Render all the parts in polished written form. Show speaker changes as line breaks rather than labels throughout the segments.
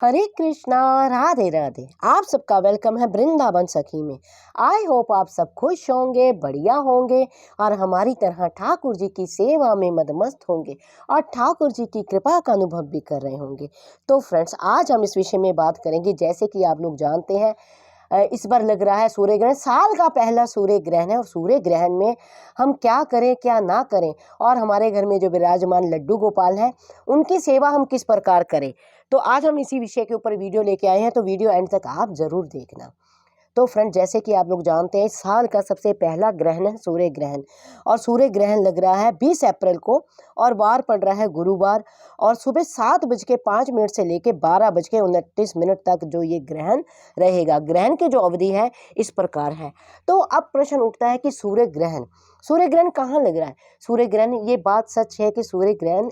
हरे कृष्णा, राधे राधे। आप सबका वेलकम है वृंदावन सखी में। आई होप आप सब खुश होंगे, बढ़िया होंगे और हमारी तरह ठाकुर जी की सेवा में मदमस्त होंगे और ठाकुर जी की कृपा का अनुभव भी कर रहे होंगे। तो फ्रेंड्स, आज हम इस विषय में बात करेंगे। जैसे कि आप लोग जानते हैं, इस बार लग रहा है सूर्य ग्रहण, साल का पहला सूर्य ग्रहण है। और सूर्य ग्रहण में हम क्या करें क्या ना करें, और हमारे घर में जो विराजमान लड्डू गोपाल हैं उनकी सेवा हम किस प्रकार करें। तो आज हम इसी विषय के ऊपर वीडियो लेके आए हैं, तो वीडियो एंड तक आप जरूर देखना। तो फ्रेंड, जैसे कि आप लोग जानते हैं, साल का सबसे पहला ग्रहण है सूर्य ग्रहण। और सूर्य ग्रहण लग रहा है 20 अप्रैल को, और वार पड़ रहा है गुरुवार। और सुबह 7:05 से लेकर 12:29 तक जो ये ग्रहण रहेगा। ग्रहण की जो अवधि है इस प्रकार है। तो अब प्रश्न उठता है कि सूर्य ग्रहण कहाँ लग रहा है। सूर्य ग्रहण, ये बात सच है कि सूर्य ग्रहण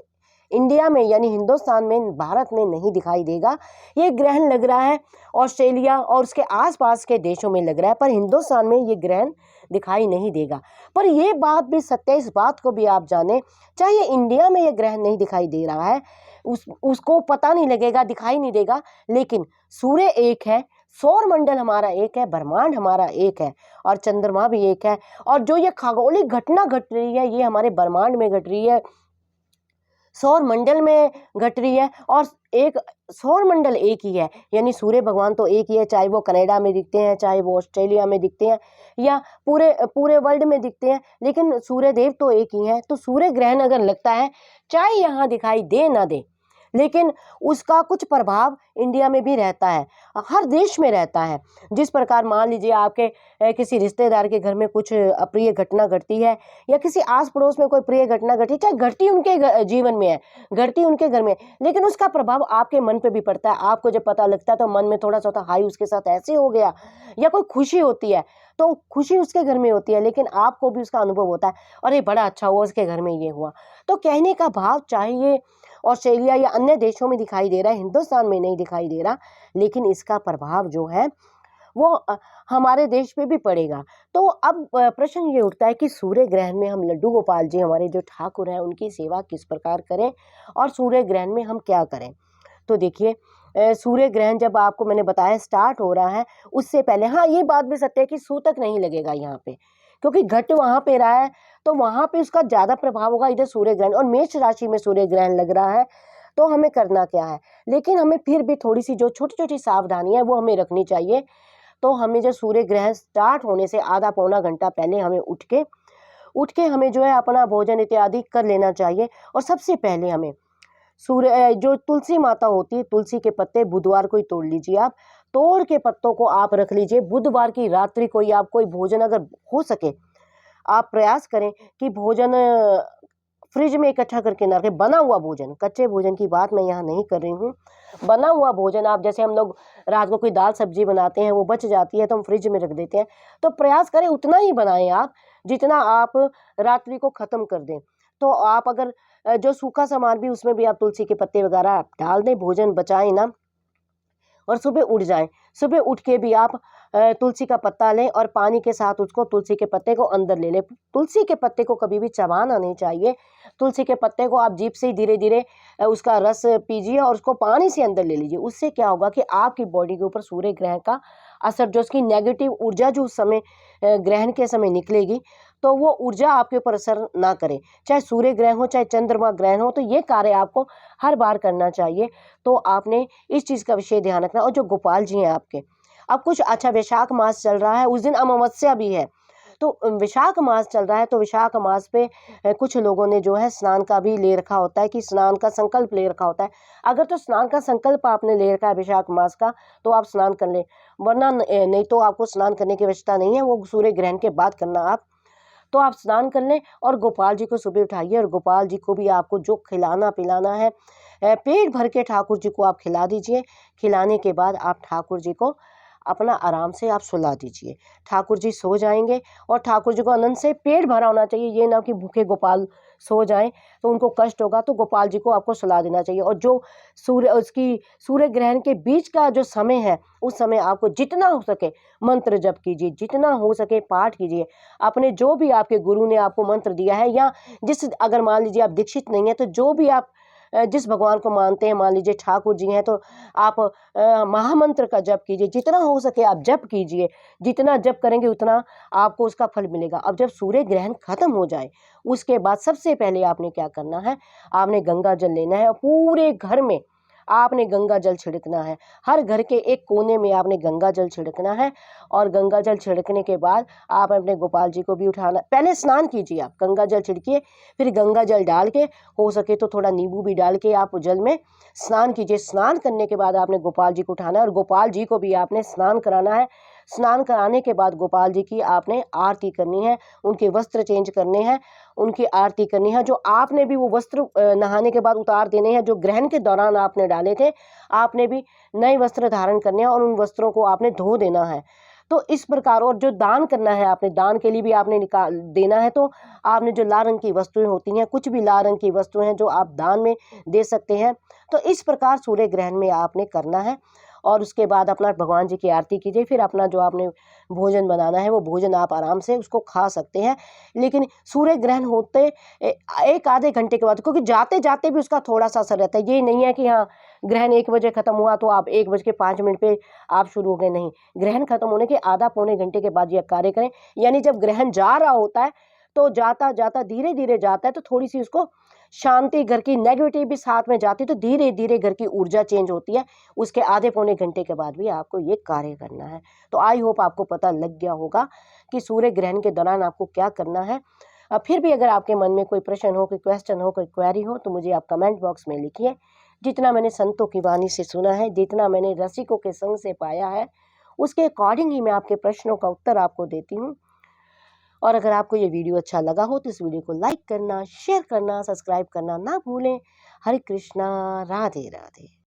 इंडिया में यानी हिंदुस्तान में, भारत में नहीं दिखाई देगा। ये ग्रहण लग रहा है ऑस्ट्रेलिया और उसके आसपास के देशों में लग रहा है, पर हिंदुस्तान में ये ग्रहण दिखाई नहीं देगा। पर ये बात भी सत्य है, इस बात को भी आप जाने, चाहे इंडिया में ये ग्रहण नहीं दिखाई दे रहा है, उसको पता नहीं लगेगा, दिखाई नहीं देगा, लेकिन सूर्य एक है, सौर मंडल हमारा एक है, ब्रह्मांड हमारा एक है, और चंद्रमा भी एक है। और जो ये खगोलिक घटना घट रही है ये हमारे ब्रह्मांड में घट रही है, सौर मंडल में घट रही है। और एक सौर मंडल एक ही है, यानी सूर्य भगवान तो एक ही है, चाहे वो कनाडा में दिखते हैं, चाहे वो ऑस्ट्रेलिया में दिखते हैं, या पूरे पूरे वर्ल्ड में दिखते हैं, लेकिन सूर्य देव तो एक ही है। तो सूर्य ग्रहण अगर लगता है, चाहे यहाँ दिखाई दे ना दे, लेकिन उसका कुछ प्रभाव इंडिया में भी रहता है, हर देश में रहता है। जिस प्रकार मान लीजिए आपके किसी रिश्तेदार के घर में कुछ अप्रिय घटना घटती है, या किसी आस पड़ोस में कोई प्रिय घटना घटी, चाहे घटती उनके जीवन में है, घटती उनके घर में, लेकिन उसका प्रभाव आपके मन पे भी पड़ता है। आपको जब पता लगता है तो मन में थोड़ा सा होता, हाई उसके साथ ऐसे हो गया। या कोई खुशी होती है तो खुशी उसके घर में होती है, लेकिन आपको भी उसका अनुभव होता है, अरे बड़ा अच्छा हुआ उसके घर में ये हुआ। तो कहने का भाव, चाहे ये ऑस्ट्रेलिया या अन्य देशों में दिखाई दे रहा है, हिंदुस्तान में नहीं दिखाई दे रहा, लेकिन इसका प्रभाव जो है वो हमारे देश पे भी पड़ेगा। तो अब प्रश्न ये उठता है कि सूर्य ग्रहण में हम लड्डू गोपाल जी, हमारे जो ठाकुर हैं, उनकी सेवा किस प्रकार करें, और सूर्य ग्रहण में हम क्या करें। तो देखिए, सूर्य ग्रहण जब आपको मैंने बताया स्टार्ट हो रहा है, उससे पहले, हाँ ये बात भी सत्य है कि सूतक नहीं लगेगा यहाँ पे, क्योंकि घट वहां पे रहा है, तो वहां पे उसका ज्यादा प्रभाव होगा। इधर सूर्य ग्रहण, और मेष राशि में सूर्य ग्रहण लग रहा है, तो हमें करना क्या है, लेकिन हमें फिर भी थोड़ी सी जो छोटी छोटी सावधानियां वो हमें रखनी चाहिए। तो हमें जो सूर्य ग्रहण स्टार्ट होने से आधा पौना घंटा पहले हमें उठ के हमें जो है अपना भोजन इत्यादि कर लेना चाहिए। और सबसे पहले हमें सूर्य जो तुलसी माता होती है, तुलसी के पत्ते बुधवार को ही तोड़ लीजिए। आप तोड़ के पत्तों को आप रख लीजिए। बुधवार की रात्रि को ही आप कोई भोजन अगर हो सके, आप प्रयास करें कि भोजन फ्रिज में इकट्ठा करके ना रखें। बना हुआ भोजन, कच्चे भोजन की बात मैं यहाँ नहीं कर रही हूँ। बना हुआ भोजन, आप जैसे हम लोग रात को कोई दाल सब्जी बनाते हैं, वो बच जाती है तो हम फ्रिज में रख देते हैं, तो प्रयास करें उतना ही बनाएं आप जितना आप रात्रि को खत्म कर दें। तो आप अगर जो सूखा सामान भी, उसमें भी आप तुलसी के पत्ते वगैरह आप डाल दें, भोजन बचाएं ना, और सुबह उठ जाएं। सुबह उठ के भी आप तुलसी का पत्ता लें और पानी के साथ उसको, तुलसी के पत्ते को अंदर ले लें। तुलसी के पत्ते को कभी भी चबाना नहीं चाहिए। तुलसी के पत्ते को आप जीभ से ही धीरे धीरे उसका रस पीजिए और उसको पानी से अंदर ले लीजिए। उससे क्या होगा कि आपकी बॉडी के ऊपर सूर्य ग्रहण का असर, जो उसकी नेगेटिव ऊर्जा जो उस समय ग्रहण के समय निकलेगी, तो वो ऊर्जा आपके ऊपर असर ना करे। चाहे सूर्य ग्रहण हो, चाहे चंद्रमा ग्रहण हो, तो ये कार्य आपको हर बार करना चाहिए। तो आपने इस चीज़ का विशेष ध्यान रखना। और जो गोपाल जी हैं आपके, अब कुछ अच्छा वैशाख मास चल रहा है, उस दिन अमावस्या भी है, तो वैशाख मास चल रहा है, तो वैशाख मास पे कुछ लोगों ने जो है स्नान का भी ले रखा होता है, कि स्नान का संकल्प ले रखा होता है। अगर तो स्नान का संकल्प आपने ले रखा है वैशाख मास का, तो आप स्नान कर लें, वरना नहीं तो आपको स्नान करने की आवश्यकता नहीं है, वो सूर्य ग्रहण के बाद करना आप। तो आप स्नान कर लें और गोपाल जी को सुबह उठाइए, और गोपाल जी को भी आपको जो खिलाना पिलाना है, पेट भर के ठाकुर जी को आप खिला दीजिए। खिलाने के बाद आप ठाकुर जी को अपना आराम से आप सुला दीजिए। ठाकुर जी सो जाएंगे, और ठाकुर जी को आनंद से पेट भरा होना चाहिए, ये ना कि भूखे गोपाल सो जाएं तो उनको कष्ट होगा। तो गोपाल जी को आपको सुला देना चाहिए। और जो सूर्य ग्रहण के बीच का जो समय है, उस समय आपको जितना हो सके मंत्र जप कीजिए, जितना हो सके पाठ कीजिए। अपने जो भी आपके गुरु ने आपको मंत्र दिया है, या जिस, अगर मान लीजिए आप दीक्षित नहीं है, तो जो भी आप जिस भगवान को मानते हैं, मान लीजिए ठाकुर जी हैं, तो आप महामंत्र का जप कीजिए, जितना हो सके आप जप कीजिए, जितना जप करेंगे उतना आपको उसका फल मिलेगा। अब जब सूर्य ग्रहण खत्म हो जाए उसके बाद सबसे पहले आपने क्या करना है, आपने गंगा जल लेना है और पूरे घर में आपने गंगा जल छिड़कना है। हर घर के एक कोने में आपने गंगा जल छिड़कना है और गंगा जल छिड़कने के बाद आप अपने गोपाल जी को भी उठाना, पहले स्नान कीजिए, आप गंगा जल छिड़किए, फिर गंगा जल डाल के हो सके तो थोड़ा नींबू भी डाल के आप जल में स्नान कीजिए। स्नान करने के बाद आपने गोपाल जी को उठाना है और गोपाल जी को भी आपने स्नान कराना है। स्नान कराने के बाद गोपाल जी की आपने आरती करनी है, उनके वस्त्र चेंज करने हैं, उनकी आरती करनी है। जो आपने भी वो वस्त्र नहाने के बाद उतार देने हैं, जो ग्रहण के दौरान आपने डाले थे, आपने भी नए वस्त्र धारण करने हैं और उन वस्त्रों को आपने धो देना है। तो इस प्रकार, और जो दान करना है आपने, दान के लिए भी आपने निकाल देना है, तो आपने जो लाल रंग की वस्तुएं होती हैं, कुछ भी लाल रंग की वस्तुएं हैं जो आप दान में दे सकते हैं। तो इस प्रकार सूर्य ग्रहण में आपने करना है और उसके बाद अपना भगवान जी की आरती कीजिए। फिर अपना जो आपने भोजन बनाना है वो भोजन आप आराम से उसको खा सकते हैं। लेकिन सूर्य ग्रहण होते एक आधे घंटे के बाद, क्योंकि जाते जाते भी उसका थोड़ा सा असर रहता है, ये नहीं है कि हाँ ग्रहण 1 बजे खत्म हुआ तो आप 1:05 पे आप शुरू हो गए, नहीं। ग्रहण खत्म होने के आधा पौने घंटे के बाद यह कार्य करें। यानी जब ग्रहण जा रहा होता है तो जाता जाता धीरे धीरे जाता है, तो थोड़ी सी उसको शांति, घर की नेगेटिव भी साथ में जाती है, तो धीरे धीरे घर की ऊर्जा चेंज होती है। उसके आधे पौने घंटे के बाद भी आपको ये कार्य करना है। तो आई होप आपको पता लग गया होगा कि सूर्य ग्रहण के दौरान आपको क्या करना है। फिर भी अगर आपके मन में कोई प्रश्न हो, कोई क्वेश्चन हो, कोई क्वेरी हो, तो मुझे आप कमेंट बॉक्स में लिखिए। जितना मैंने संतों की वाणी से सुना है, जितना मैंने रसिकों के संग से पाया है, उसके अकॉर्डिंग ही मैं आपके प्रश्नों का उत्तर आपको देती हूँ। और अगर आपको ये वीडियो अच्छा लगा हो तो इस वीडियो को लाइक करना, शेयर करना, सब्सक्राइब करना ना भूलें। हरे कृष्णा, राधे राधे।